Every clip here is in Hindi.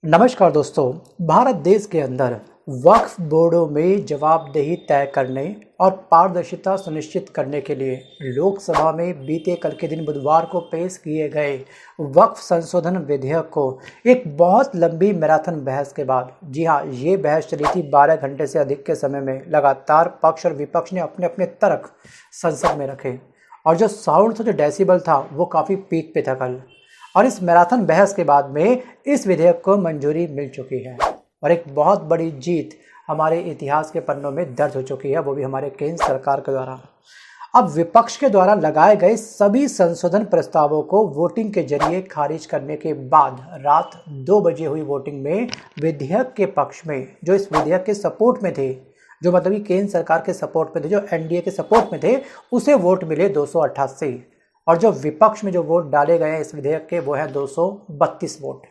नमस्कार दोस्तों। भारत देश के अंदर वक्फ बोर्डों में जवाबदेही तय करने और पारदर्शिता सुनिश्चित करने के लिए लोकसभा में बीते कल के दिन बुधवार को पेश किए गए वक्फ संशोधन विधेयक को एक बहुत लंबी मैराथन बहस के बाद, जी हाँ, ये बहस चली थी 12 घंटे से अधिक के समय में। लगातार पक्ष और विपक्ष ने अपने अपने तर्क संसद में रखे और जो साउंड था, जो डेसिबल था, वो काफ़ी पीक पे था कल। और इस मैराथन बहस के बाद में इस विधेयक को मंजूरी मिल चुकी है और एक बहुत बड़ी जीत हमारे इतिहास के पन्नों में दर्ज हो चुकी है, वो भी हमारे केंद्र सरकार के द्वारा। अब विपक्ष के द्वारा लगाए गए सभी संशोधन प्रस्तावों को वोटिंग के जरिए खारिज करने के बाद रात 2 बजे हुई वोटिंग में विधेयक के पक्ष में, जो इस विधेयक के सपोर्ट में थे, जो मतलब कि केंद्र सरकार के सपोर्ट में थे, जो एनडीए के सपोर्ट में थे, उसे वोट मिले 288 और जो विपक्ष में जो वोट डाले गए हैं इस विधेयक के, वो है 232 वोट।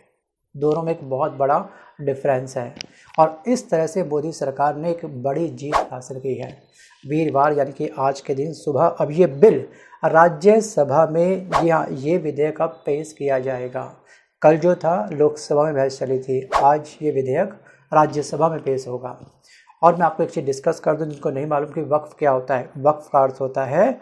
दोनों में एक बहुत बड़ा डिफरेंस है और इस तरह से मोदी सरकार ने एक बड़ी जीत हासिल की है। वीरवार यानी कि आज के दिन सुबह अब ये बिल राज्यसभा में, जी हाँ, ये विधेयक अब पेश किया जाएगा। कल जो था लोकसभा में बहस चली थी, आज ये विधेयक राज्यसभा में पेश होगा। और मैं आपको एक चीज़ डिस्कस कर दूं जिनको नहीं मालूम कि वक्फ क्या होता है। वक्फ का अर्थ होता है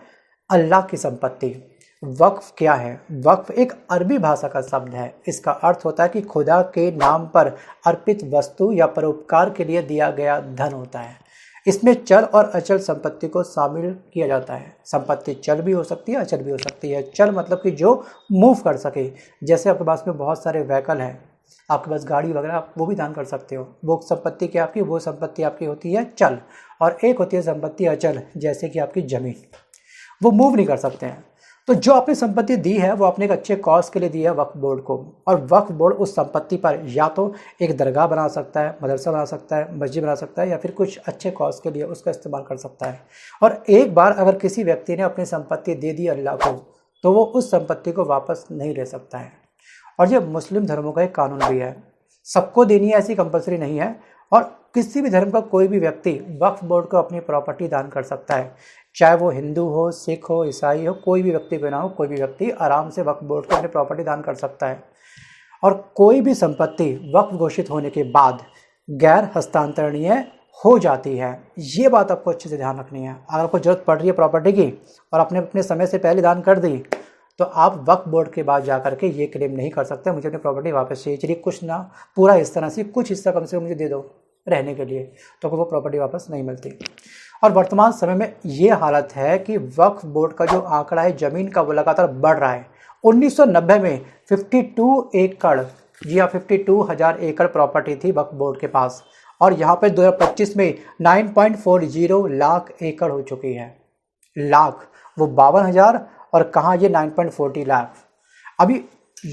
अल्लाह की संपत्ति। वक्फ क्या है? वक्फ एक अरबी भाषा का शब्द है। इसका अर्थ होता है कि खुदा के नाम पर अर्पित वस्तु या परोपकार के लिए दिया गया धन होता है। इसमें चल और अचल संपत्ति को शामिल किया जाता है। संपत्ति चल भी हो सकती है, अचल भी हो सकती है। चल मतलब कि जो मूव कर सके, जैसे आपके पास में बहुत सारे व्हीकल हैं, आपके पास गाड़ी वगैरह, आप वो भी दान कर सकते हो। वो संपत्ति क्या आपकी, वो संपत्ति आपकी होती है चल, और एक होती है संपत्ति अचल, जैसे कि आपकी ज़मीन, वो मूव नहीं कर सकते हैं। तो जो आपने संपत्ति दी है वो आपने एक अच्छे कॉज के लिए दी है वक्फ बोर्ड को, और वक्फ बोर्ड उस संपत्ति पर या तो एक दरगाह बना सकता है, मदरसा बना सकता है, मस्जिद बना सकता है, या फिर कुछ अच्छे कॉज के लिए उसका इस्तेमाल कर सकता है। और एक बार अगर किसी व्यक्ति ने अपनी संपत्ति दे दी अल्लाह को, तो वो उस संपत्ति को वापस नहीं ले सकता है। और ये मुस्लिम धर्मों का एक कानून भी है, सबको देनी है ऐसी कंपलसरी नहीं है। और किसी भी धर्म का कोई भी व्यक्ति वक्फ बोर्ड को अपनी प्रॉपर्टी दान कर सकता है, चाहे वो हिंदू हो, सिख हो, ईसाई हो, कोई भी व्यक्ति बना हो, कोई भी व्यक्ति आराम से वक्फ बोर्ड को अपनी प्रॉपर्टी दान कर सकता है। और कोई भी संपत्ति वक्फ घोषित होने के बाद गैर हस्तांतरणीय हो जाती है। ये बात आपको अच्छे से ध्यान रखनी है। अगर आपको जरूरत पड़ रही है प्रॉपर्टी की और आपने अपने समय से पहले दान कर दी, तो आप वक्फ बोर्ड के बाद जाकर के ये क्लेम नहीं कर सकते मुझे अपनी प्रॉपर्टी वापस चाहिए, चलिए कुछ ना पूरा हिस्सा ना, सिर्फ कुछ हिस्सा कम से कम मुझे दे दो रहने के लिए, तो वो प्रॉपर्टी वापस नहीं मिलती। और वर्तमान समय में ये हालत है कि वक्फ बोर्ड का जो आंकड़ा है ज़मीन का, वो लगातार बढ़ रहा है। 1990 में 52 एकड़, जी हाँ, 52,000 एकड़ प्रॉपर्टी थी वक्फ बोर्ड के पास, और यहाँ पे 2025 में 9.40 लाख एकड़ हो चुकी है। लाख, वो 52,000, और कहाँ ये 9.40 लाख। अभी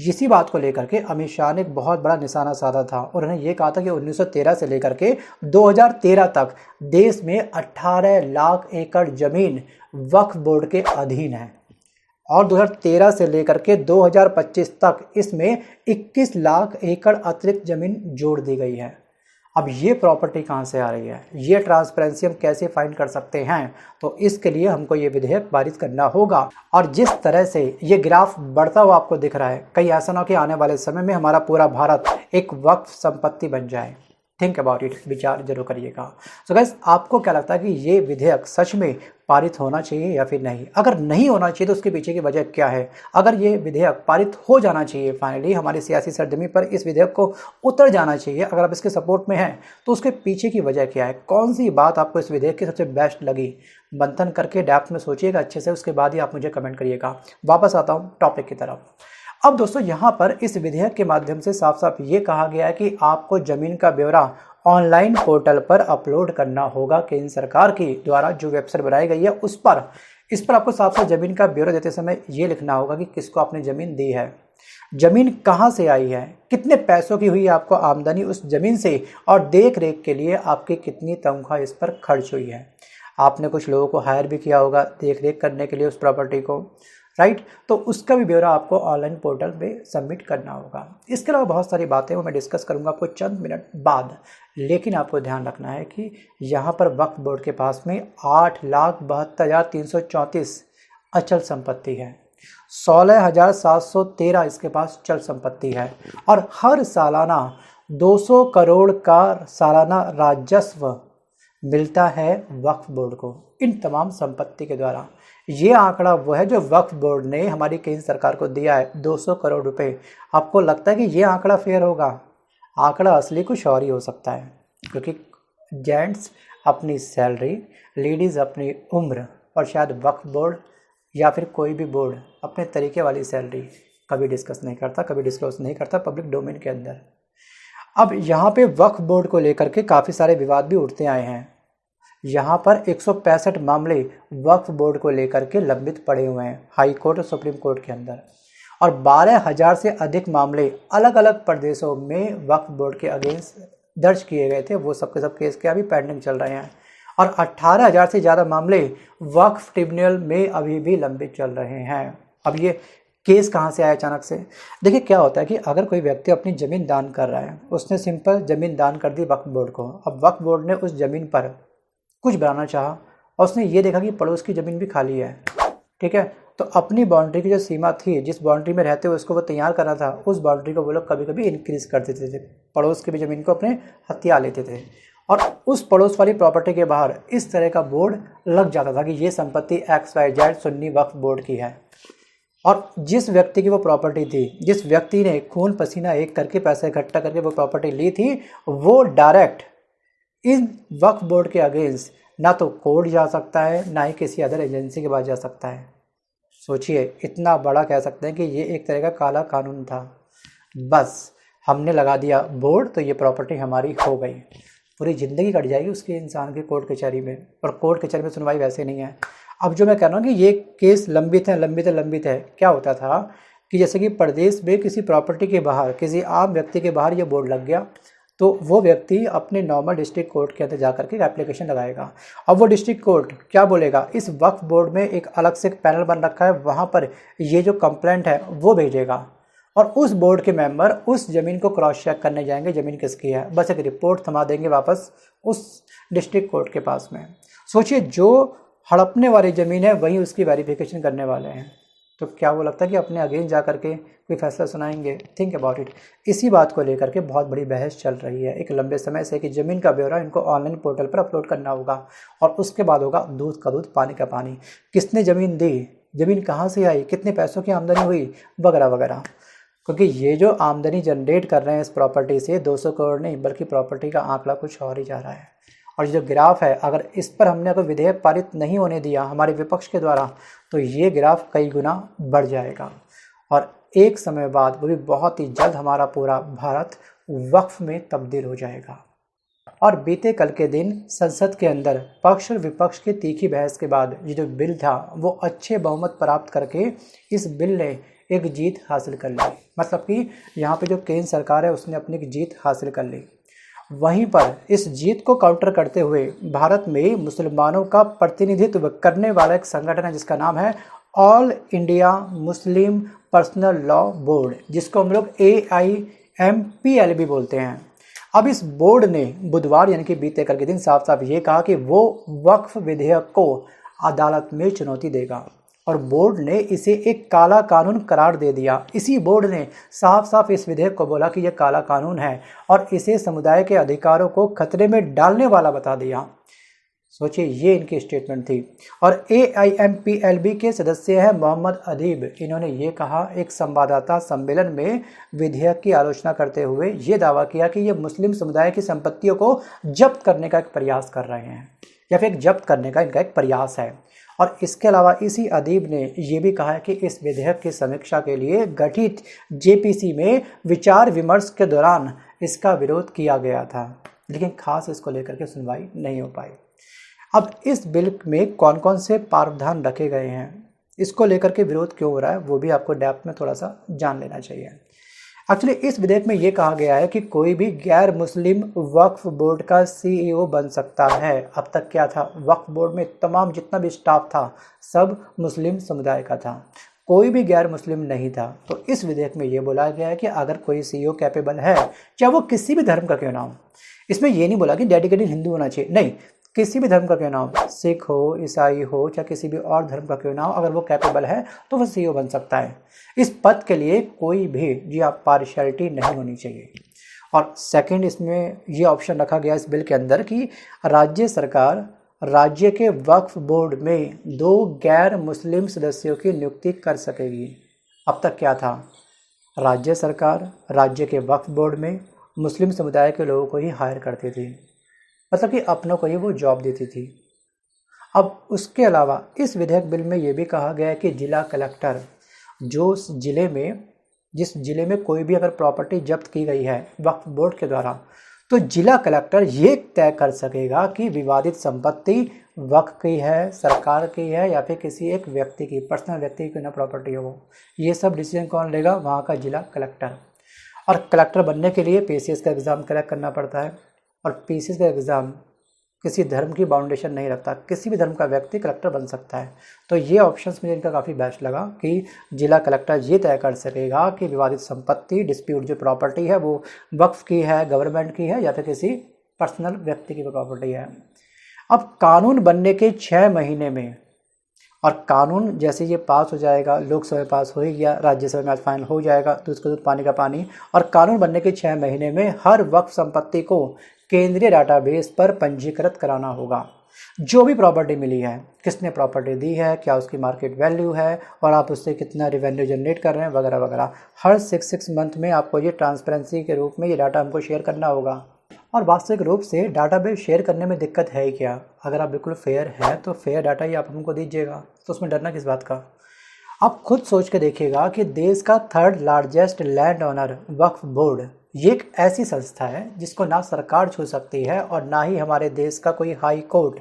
इसी बात को लेकर के अमित शाह ने एक बहुत बड़ा निशाना साधा था और उन्होंने ये कहा था कि 1913 से लेकर के 2013 तक देश में 18 लाख एकड़ जमीन वक्फ बोर्ड के अधीन है, और 2013 से लेकर के 2025 तक इसमें 21 लाख एकड़ अतिरिक्त जमीन जोड़ दी गई है। अब ये प्रॉपर्टी कहाँ से आ रही है, ये ट्रांसपेरेंसी हम कैसे फाइंड कर सकते हैं? तो इसके लिए हमको ये विधेयक पारित करना होगा। और जिस तरह से ये ग्राफ बढ़ता हुआ आपको दिख रहा है, कहीं ऐसा ना कि आने वाले समय में हमारा पूरा भारत एक वक्फ संपत्ति बन जाए। थिंक अबाउट इट, विचार जरूर करिएगा। सो गाइस, आपको क्या लगता है कि ये विधेयक सच में पारित होना चाहिए या फिर नहीं? अगर नहीं होना चाहिए तो उसके पीछे की वजह क्या है? अगर ये विधेयक पारित हो जाना चाहिए, फाइनली हमारी सियासी सरजमी पर इस विधेयक को उतर जाना चाहिए, अगर आप इसके सपोर्ट में हैं, तो उसके पीछे की वजह क्या है? कौन सी बात आपको इस विधेयक की सबसे बेस्ट लगी? मंथन करके डेप्थ में सोचिएगा अच्छे से, उसके बाद ही आप मुझे कमेंट करिएगा। वापस आता हूँ टॉपिक की तरफ। अब दोस्तों, यहाँ पर इस विधेयक के माध्यम से साफ साफ ये कहा गया है कि आपको जमीन का ब्यौरा ऑनलाइन पोर्टल पर अपलोड करना होगा। केंद्र सरकार की द्वारा जो वेबसाइट बनाई गई है उस पर, इस पर आपको साफ साफ जमीन का ब्यौरा देते समय ये लिखना होगा कि किसको आपने जमीन दी है, जमीन कहाँ से आई है, कितने पैसों की हुई है आपको आमदनी उस जमीन से, और देख रेख के लिए आपकी कितनी तनख्वाह इस पर खर्च हुई है। आपने कुछ लोगों को हायर भी किया होगा देख रेख करने के लिए उस प्रॉपर्टी को, राइट? तो उसका भी ब्यौरा आपको ऑनलाइन पोर्टल पे सबमिट करना होगा। इसके अलावा बहुत सारी बातें वो मैं डिस्कस करूंगा आपको चंद मिनट बाद, लेकिन आपको ध्यान रखना है कि यहाँ पर वक्फ बोर्ड के पास में 8,72,334 अचल संपत्ति है, 16,713 इसके पास चल संपत्ति है, और हर सालाना 200 करोड़ का सालाना राजस्व मिलता है वक्फ बोर्ड को इन तमाम संपत्ति के द्वारा। ये आंकड़ा वो है जो वक्फ बोर्ड ने हमारी केंद्र सरकार को दिया है, 200 करोड़ रुपए। आपको लगता है कि ये आंकड़ा फेयर होगा? आंकड़ा असली कुछ और ही हो सकता है, क्योंकि जेंट्स अपनी सैलरी, लेडीज़ अपनी उम्र और शायद वक्फ बोर्ड या फिर कोई भी बोर्ड अपने तरीके वाली सैलरी कभी डिस्कस नहीं करता, कभी डिस्क्लोज नहीं करता पब्लिक डोमेन के अंदर। अब यहाँ पे वक्फ बोर्ड को लेकर के काफ़ी सारे विवाद भी उठते आए हैं। यहाँ पर 165 मामले वक्फ बोर्ड को लेकर के लंबित पड़े हुए हैं हाई कोर्ट और सुप्रीम कोर्ट के अंदर, और 12,000 से अधिक मामले अलग अलग प्रदेशों में वक्फ बोर्ड के अगेंस्ट दर्ज किए गए थे। वो सबके सब केस क्या अभी पेंडिंग चल रहे हैं, और 18,000 से ज़्यादा मामले वक्फ ट्रिब्यूनल में अभी भी लंबित चल रहे हैं। अब ये केस कहाँ से आया अचानक से? देखिए क्या होता है कि अगर कोई व्यक्ति अपनी ज़मीन दान कर रहा है, उसने सिंपल ज़मीन दान कर दी वक्फ बोर्ड को। अब वक्फ बोर्ड ने उस ज़मीन पर कुछ बनाना चाहा और उसने ये देखा कि पड़ोस की ज़मीन भी खाली है, ठीक है, तो अपनी बाउंड्री की जो सीमा थी, जिस बाउंड्री में रहते हुए उसको वो तैयार करना था, उस बाउंड्री को वो लोग कभी कभी इंक्रीज कर देते थे, पड़ोस की भी ज़मीन को अपने हथिया लेते थे, और उस पड़ोस वाली प्रॉपर्टी के बाहर इस तरह का बोर्ड लग जाता था कि ये संपत्ति XYZ सुन्नी वक्फ बोर्ड की है। और जिस व्यक्ति की वो प्रॉपर्टी थी, जिस व्यक्ति ने खून पसीना एक करके पैसे इकट्ठा करके वो प्रॉपर्टी ली थी, वो डायरेक्ट इन वक्फ बोर्ड के अगेंस्ट ना तो कोर्ट जा सकता है, ना ही किसी अदर एजेंसी के पास जा सकता है। सोचिए, इतना बड़ा कह सकते हैं कि ये एक तरह का काला कानून था। बस हमने लगा दिया बोर्ड तो ये प्रॉपर्टी हमारी हो गई, पूरी ज़िंदगी कट जाएगी उसके इंसान की कोर्ट कचहरी में, और कोर्ट कचहरी में सुनवाई वैसे नहीं है। अब जो मैं कह रहा हूँ कि ये केस लंबित है। क्या होता था कि जैसे कि प्रदेश में किसी प्रॉपर्टी के बाहर, किसी आम व्यक्ति के बाहर ये बोर्ड लग गया, तो वो व्यक्ति अपने नॉर्मल डिस्ट्रिक्ट कोर्ट के अंदर जा करके एप्लीकेशन लगाएगा। अब वो डिस्ट्रिक्ट कोर्ट क्या बोलेगा, इस वक्फ बोर्ड में एक अलग से एक पैनल बन रखा है, वहाँ पर ये जो कंप्लेंट है वो भेजेगा, और उस बोर्ड के मेंबर उस ज़मीन को क्रॉस चेक करने जाएंगे, ज़मीन किसकी है, बस एक रिपोर्ट थमा देंगे वापस उस डिस्ट्रिक्ट कोर्ट के पास में। सोचिए, जो हड़पने वाली ज़मीन है वहीं उसकी वेरिफिकेशन करने वाले हैं, तो क्या वो लगता है कि अपने अगेंस्ट जा करके कोई फैसला सुनाएंगे? Think about it. इसी बात को लेकर के बहुत बड़ी बहस चल रही है एक लंबे समय से कि ज़मीन का ब्यौरा इनको ऑनलाइन पोर्टल पर अपलोड करना होगा, और उसके बाद होगा दूध का दूध पानी का पानी, किसने ज़मीन दी, ज़मीन कहाँ से आई, कितने पैसों की आमदनी हुई, वगैरह वगैरह। क्योंकि ये जो आमदनी जनरेट कर रहे हैं इस प्रॉपर्टी से 200 करोड़ नहीं, बल्कि प्रॉपर्टी का आंकड़ा कुछ और ही जा रहा है। और जो ग्राफ है, अगर इस पर हमने कोई विधेयक पारित नहीं होने दिया हमारे विपक्ष के द्वारा, तो ये ग्राफ कई गुना बढ़ जाएगा, और एक समय बाद वो भी बहुत ही जल्द हमारा पूरा भारत वक्फ में तब्दील हो जाएगा। और बीते कल के दिन संसद के अंदर पक्ष और विपक्ष की तीखी बहस के बाद ये जो बिल था वो अच्छे बहुमत प्राप्त करके इस बिल ने एक जीत हासिल कर ली। मतलब कि यहाँ पे जो केंद्र सरकार है उसने अपनी एक जीत हासिल कर ली। वहीं पर इस जीत को काउंटर करते हुए भारत में मुसलमानों का प्रतिनिधित्व करने वाला एक संगठन है जिसका नाम है all India Muslim personal law board, जिसको हम लोग AIMPL भी बोलते हैं। अब इस बोर्ड ने बुधवार यानी कि बीते कल के दिन साफ साफ ये कहा कि वो वक्फ विधेयक को अदालत में चुनौती देगा, और बोर्ड ने इसे एक काला कानून करार दे दिया। इसी बोर्ड ने साफ साफ इस विधेयक को बोला कि यह काला कानून है और इसे समुदाय के अधिकारों को खतरे में डालने वाला बता दिया। सोचिए, ये इनकी स्टेटमेंट थी। और AIMPLB के सदस्य हैं मोहम्मद अदीब। इन्होंने ये कहा एक संवाददाता सम्मेलन में विधेयक की आलोचना करते हुए ये दावा किया कि ये मुस्लिम समुदाय की संपत्तियों को जब्त करने का एक प्रयास कर रहे हैं, या फिर जब्त करने का इनका एक प्रयास है। और इसके अलावा इसी अदीब ने ये भी कहा है कि इस विधेयक की समीक्षा के लिए गठित JPC में विचार विमर्श के दौरान इसका विरोध किया गया था, लेकिन खास इसको लेकर के सुनवाई नहीं हो पाई। अब इस बिल में कौन कौन से प्रावधान रखे गए हैं, इसको लेकर के विरोध क्यों हो रहा है, वो भी आपको डेप्थ में थोड़ा सा जान लेना चाहिए। एक्चुअली इस विधेयक में ये कहा गया है कि कोई भी गैर मुस्लिम वक्फ बोर्ड का CEO बन सकता है। अब तक क्या था, वक्फ बोर्ड में तमाम जितना भी स्टाफ था सब मुस्लिम समुदाय का था, कोई भी गैर मुस्लिम नहीं था। तो इस विधेयक में ये बोला गया है कि अगर कोई CEO कैपेबल है, चाहे वो किसी भी धर्म का क्यों ना हो, इसमें ये नहीं बोला कि डेडिकेटेड हिंदू होना चाहिए, नहीं, किसी भी धर्म का क्यों ना हो, सिख हो, ईसाई हो, चाहे किसी भी और धर्म का क्यों ना हो, अगर वो कैपेबल है तो वो CEO बन सकता है। इस पद के लिए कोई भी जी आप पार्शियलिटी नहीं होनी चाहिए। और सेकंड इसमें ये ऑप्शन रखा गया इस बिल के अंदर कि राज्य सरकार राज्य के वक्फ बोर्ड में 2 गैर मुस्लिम सदस्यों की नियुक्ति कर सकेगी। अब तक क्या था, राज्य सरकार राज्य के वक्फ बोर्ड में मुस्लिम समुदाय के लोगों को ही हायर करती थी, मतलब कि अपनों को ही वो जॉब देती थी। अब उसके अलावा इस विधेयक बिल में ये भी कहा गया है कि जिला कलेक्टर जिस जिले में कोई भी अगर प्रॉपर्टी जब्त की गई है वक्फ बोर्ड के द्वारा, तो जिला कलेक्टर ये तय कर सकेगा कि विवादित संपत्ति वक्फ की है, सरकार की है, या फिर किसी एक व्यक्ति की, पर्सनल व्यक्ति की ना प्रॉपर्टी हो। ये सब डिसीजन कौन लेगा, वहाँ का जिला कलेक्टर। और कलेक्टर बनने के लिए पीसीएस का एग्ज़ाम क्रैक करना पड़ता है, और पीसीएस का एग्ज़ाम किसी धर्म की बाउंडेशन नहीं रखता, किसी भी धर्म का व्यक्ति कलेक्टर बन सकता है। तो ये ऑप्शंस मुझे इनका काफ़ी बेस्ट लगा कि जिला कलेक्टर ये तय कर सकेगा कि विवादित संपत्ति, डिस्प्यूट जो प्रॉपर्टी है वो वक्फ की है, गवर्नमेंट की है, या फिर किसी पर्सनल व्यक्ति की प्रॉपर्टी है। अब कानून बनने के 6 महीने में, और कानून जैसे ये पास हो जाएगा, लोकसभा में पास हो ही गया, राज्यसभा में आज फाइनल हो जाएगा, दूध का दूध पानी का पानी, और कानून बनने के 6 महीने में हर वक्फ संपत्ति को केंद्रीय डाटाबेस पर पंजीकृत कराना होगा। जो भी प्रॉपर्टी मिली है, किसने प्रॉपर्टी दी है, क्या उसकी मार्केट वैल्यू है, और आप उससे कितना रेवेन्यू जनरेट कर रहे हैं, वगैरह वगैरह, हर 6 मंथ में आपको ये ट्रांसपेरेंसी के रूप में ये डाटा हमको शेयर करना होगा। और वास्तविक रूप से डाटाबेस शेयर करने में दिक्कत है ही क्या, अगर आप बिल्कुल फेयर है तो फेयर डाटा ही आप हमको दीजिएगा, तो उसमें डरना किस बात का। आप खुद सोच के देखिएगा कि देश का 3rd लार्जेस्ट लैंड ऑनर वक्फ बोर्ड, ये एक ऐसी संस्था है जिसको ना सरकार छू सकती है और ना ही हमारे देश का कोई हाई कोर्ट।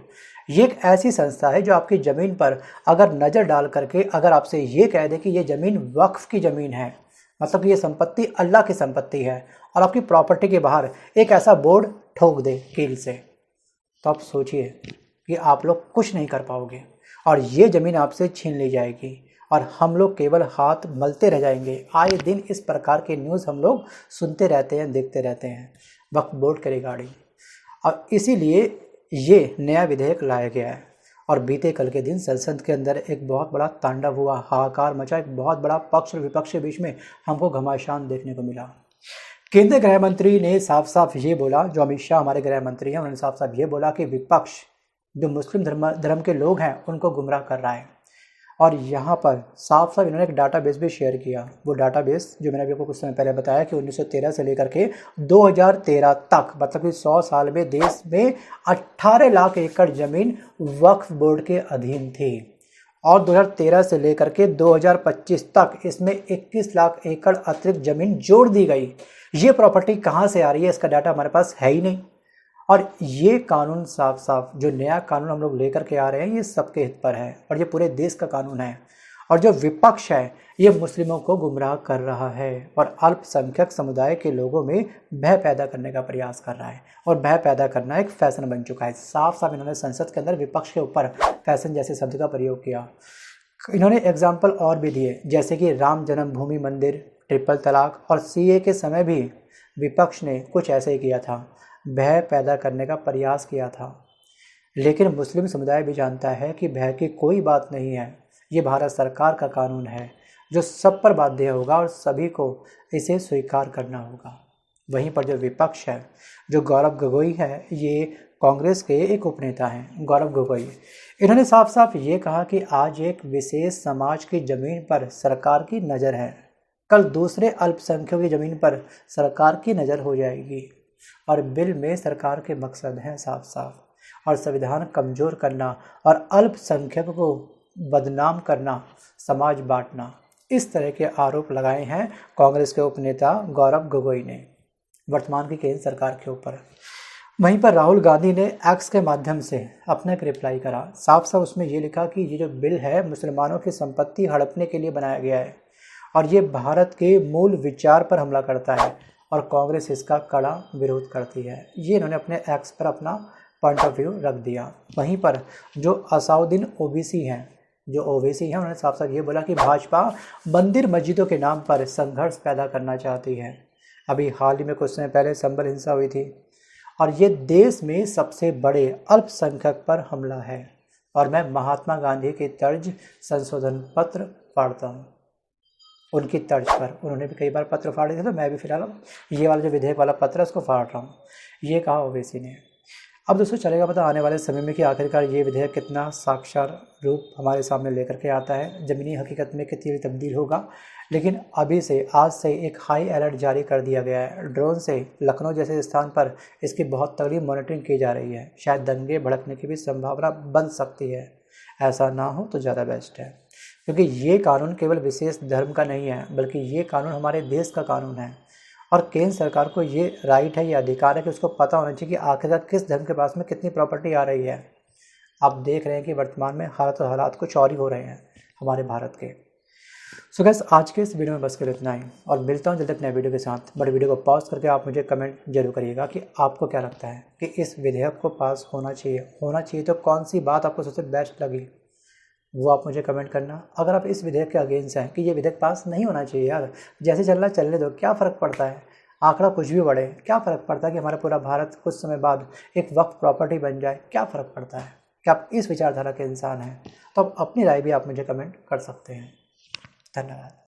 ये एक ऐसी संस्था है जो आपकी ज़मीन पर अगर नज़र डाल करके अगर आपसे ये कह दे कि ये ज़मीन वक्फ की ज़मीन है, मतलब कि ये संपत्ति अल्लाह की संपत्ति है, और आपकी प्रॉपर्टी के बाहर एक ऐसा बोर्ड ठोक दे कील से, तो आप सोचिए कि आप लोग कुछ नहीं कर पाओगे और ये ज़मीन आपसे छीन ली जाएगी और हम लोग केवल हाथ मलते रह जाएंगे। आए दिन इस प्रकार के न्यूज़ हम लोग सुनते रहते हैं, देखते रहते हैं वक्फ बोर्ड के रिगार्डिंग। और इसीलिए ये नया विधेयक लाया गया है। और बीते कल के दिन संसद के अंदर एक बहुत बड़ा तांडव हुआ, हाहाकार मचा, एक बहुत बड़ा पक्ष और विपक्ष के बीच में हमको घमासान देखने को मिला। केंद्रीय गृह मंत्री ने साफ साफ ये बोला, जो अमित शाह हमारे गृह मंत्री हैं, उन्होंने साफ साफ ये बोला कि विपक्ष जो मुस्लिम धर्म के लोग हैं उनको गुमराह कर रहा है। और यहाँ पर साफ साफ इन्होंने एक डाटाबेस भी शेयर किया। वो डाटाबेस जो मैंने अभी आपको कुछ समय पहले बताया कि 1913 से लेकर के 2013 तक, मतलब कि 100 साल में देश में 18 लाख एकड़ ज़मीन वक्फ बोर्ड के अधीन थी, और 2013 से लेकर के 2025 तक इसमें 21 लाख एकड़ अतिरिक्त ज़मीन जोड़ दी गई। ये प्रॉपर्टी कहाँ से आ रही है, इसका डाटा हमारे पास है ही नहीं। और ये कानून साफ साफ, जो नया कानून हम लोग लेकर के आ रहे हैं, ये सबके हित पर है और ये पूरे देश का कानून है। और जो विपक्ष है ये मुस्लिमों को गुमराह कर रहा है और अल्पसंख्यक समुदाय के लोगों में भय पैदा करने का प्रयास कर रहा है, और भय पैदा करना एक फैशन बन चुका है। साफ साफ इन्होंने संसद के अंदर विपक्ष के ऊपर फैशन जैसे शब्द का प्रयोग किया। इन्होंने एग्जाम्पल और भी दिए, जैसे कि राम जन्मभूमि मंदिर, ट्रिपल तलाक और सीए के समय भी विपक्ष ने कुछ ऐसे ही किया था, भय पैदा करने का प्रयास किया था। लेकिन मुस्लिम समुदाय भी जानता है कि भय की कोई बात नहीं है, ये भारत सरकार का कानून है जो सब पर बाध्य होगा और सभी को इसे स्वीकार करना होगा। वहीं पर जो विपक्ष है, जो गौरव गोगोई है, ये कांग्रेस के एक उपनेता हैं, गौरव गोगोई, इन्होंने साफ साफ ये कहा कि आज एक विशेष समाज की ज़मीन पर सरकार की नज़र है, कल दूसरे अल्पसंख्यकों की ज़मीन पर सरकार की नज़र हो जाएगी। और बिल में सरकार के मकसद हैं साफ साफ, और संविधान कमज़ोर करना और अल्पसंख्यकों को बदनाम करना, समाज बांटना, इस तरह के आरोप लगाए हैं कांग्रेस के उपनेता गौरव गोगोई ने वर्तमान की केंद्र सरकार के ऊपर। वहीं पर राहुल गांधी ने एक्स के माध्यम से अपना एक रिप्लाई करा। साफ साफ उसमें ये लिखा कि ये जो बिल है मुसलमानों की संपत्ति हड़पने के लिए बनाया गया है और ये भारत के मूल विचार पर हमला करता है और कांग्रेस इसका कड़ा विरोध करती है। ये इन्होंने अपने एक्स पर अपना पॉइंट ऑफ व्यू रख दिया। वहीं पर जो असाउद्दीन ओवैसी हैं, उन्होंने साफ साफ ये बोला कि भाजपा मंदिर मस्जिदों के नाम पर संघर्ष पैदा करना चाहती है। अभी हाल ही में कुछ समय पहले संभल हिंसा हुई थी और ये देश में सबसे बड़े अल्पसंख्यक पर हमला है। और मैं महात्मा गांधी के तर्ज संशोधन पत्र पढ़ता हूँ। उनकी तर्ज पर उन्होंने भी कई बार पत्र फाड़े थे, तो मैं भी फिलहाल ये वाला जो विधेयक वाला पत्र है उसको फाड़ रहा हूँ, ये कहा ओवैसी ने। अब दोस्तों चलेगा पता आने वाले समय में कि आखिरकार ये विधेयक कितना साक्षात रूप हमारे सामने लेकर के आता है, ज़मीनी हकीकत में कितनी तब्दील होगा। लेकिन अभी से आज से एक हाई अलर्ट जारी कर दिया गया है। ड्रोन से लखनऊ जैसे स्थान पर इसकी बहुत तगड़ी मॉनिटरिंग की जा रही है। शायद दंगे भड़कने की भी संभावना बन सकती है। ऐसा ना हो तो ज़्यादा बेस्ट है, क्योंकि ये कानून केवल विशेष धर्म का नहीं है, बल्कि ये कानून हमारे देश का कानून है। और केंद्र सरकार को ये राइट है, ये अधिकार है कि उसको पता होना चाहिए कि आखिरकार किस धर्म के पास में कितनी प्रॉपर्टी आ रही है। आप देख रहे हैं कि वर्तमान में हालात कुछ और ही हो रहे हैं हमारे भारत के। सो गाइस, आज के इस वीडियो में बस कर इतना ही, और मिलता हूँ जल्द अपने वीडियो के साथ। बट वीडियो को पॉज करके आप मुझे कमेंट जरूर करिएगा कि आपको क्या लगता है कि इस विधेयक को पास होना चाहिए तो कौन सी बात आपको सबसे बेस्ट लगी, वो आप मुझे कमेंट करना। अगर आप इस विधेयक के अगेंस्ट हैं कि ये विधेयक पास नहीं होना चाहिए, यार जैसे चल रहा है चलने दो, क्या फ़र्क पड़ता है, आंकड़ा कुछ भी बढ़े, क्या फ़र्क पड़ता है कि हमारा पूरा भारत कुछ समय बाद एक वक्फ प्रॉपर्टी बन जाए, क्या फ़र्क पड़ता है। कि आप इस विचारधारा के इंसान हैं तो आप अपनी राय भी आप मुझे कमेंट कर सकते हैं। धन्यवाद।